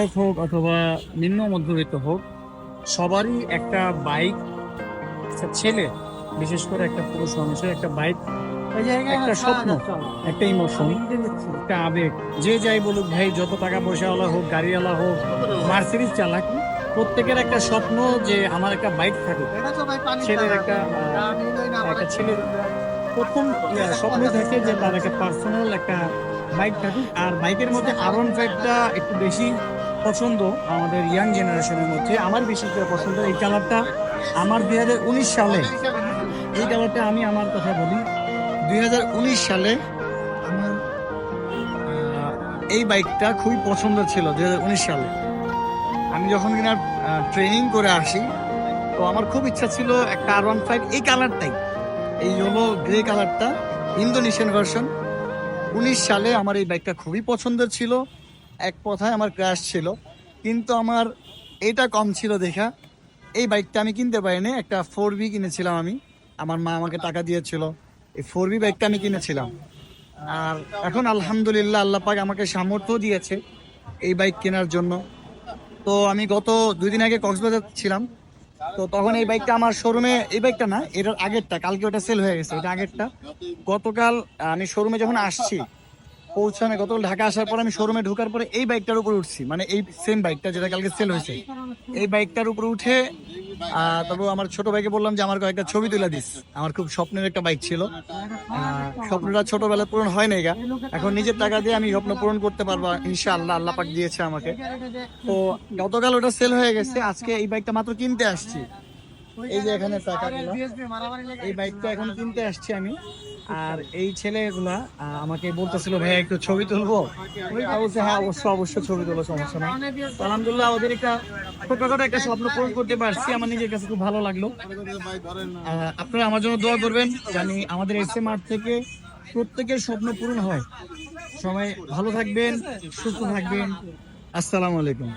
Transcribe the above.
বড়লোক হোক অথবা নিম্ন মধ্যবিত্ত হোক, সবারই একটা বাইক, একটা ছেলে, বিশেষ করে একটা পুরুষ মানুষের একটা বাইক একটা স্বপ্ন, একটা ইমোশন, একটা আবেগ। যে যাই বলুক ভাই, যত টাকা পয়সাওয়ালা হোক, গাড়িওয়ালা হোক, মার্সিডিজ চালাক, প্রত্যেকের একটা স্বপ্ন যে আমার একটা বাইক থাকুক। ছেলের একটা ছেলের প্রথম স্বপ্ন থাকে যে তার একটা পার্সোনাল একটা বাইক থাকুক। আর বাইকের মধ্যে R15টা একটু বেশি পছন্দ আমাদের ইয়াং জেনারেশনের মধ্যে। আমার বেশি করে পছন্দ এই কালারটা। আমার 2019 সালে এই কালারটা, আমি আমার কথা বলি, 2019 সালে আমার এই বাইকটা খুবই পছন্দ ছিল। 2019 সালে আমি যখন কিনা ট্রেনিং করে আসি, তো আমার খুব ইচ্ছা ছিল একটা R15 এই কালারটাই, এই ইয়েলো গ্রে কালারটা, ইন্দোনেশিয়ান ভার্সন। 19 সালে আমার এই বাইকটা খুবই পছন্দের ছিল, এক কথায় আমার ক্রাশ ছিল। কিন্তু আমার এটা কম ছিল দেখা এই বাইকটা আমি কিনতে পারিনি। একটা 4B কিনেছিলাম আমি, আমার মা আমাকে টাকা দিয়েছিল, এই 4B বাইকটা আমি কিনেছিলাম। আর এখন আলহামদুলিল্লাহ আল্লাহ পাক আমাকে সামর্থ্য দিয়েছে এই বাইক কেনার জন্য। তো আমি গত 2 দিন আগে কক্সবাজার ছিলাম, তো তখন এই বাইকটা আমার শোরুমে, এই বাইকটা না, এটার আগেরটা, কালকে ওটা সেল হয়ে গেছে, এটা আগেরটা। গতকাল আমি শোরুমে যখন আসছি, পৌঁছানো গতকাল ঢাকা আসার পর আমি শোরুমে ঢোকার পরে এই বাইকটার উপর উঠছি, মানে এই সেম বাইকটা যেটা কালকে সেল হয়েছে, এই বাইকটার উপর উঠে তবে আমার ছোট ভাইকে বললাম যে আমার কয়েকটা ছবি তুলে দিস। আমার খুব স্বপ্নের একটা বাইক ছিল, স্বপ্নটা ছোটবেলায় পূরণ হয় নাই গা, এখন নিজের টাকা দিয়ে আমি স্বপ্ন পূরণ করতে পারবো ইনশাআল্লাহ, আল্লাহ পাক দিয়েছে আমাকে। তো গতকাল ওটা সেল হয়ে গেছে, আজকে এই বাইকটা মাত্র কিনতে আসছি। এই যে এখানে টাকাগুলো, এই বাইকটা এখন কিনতে আসছি আমি। আর এই ছেলেগুলা আমাকে বলতেছিল ভাইয়া একটু ছবি তুলবো, বলছে হ্যাঁ অবশ্যই ছবি তুলো, সমস্যা নেই। আলহামদুলিল্লাহ ওদের একটা ছোটখাটো একটা স্বপ্ন পূরণ করতে পারছি, আমার নিজের কাছে খুব ভালো লাগলো। আপনারা আমার জন্য দোয়া করবেন, জানি আমাদের SM আর্ট থেকে প্রত্যেকের স্বপ্ন পূরণ হয়। সবাই ভালো থাকবেন, সুস্থ থাকবেন। আসসালামু আলাইকুম।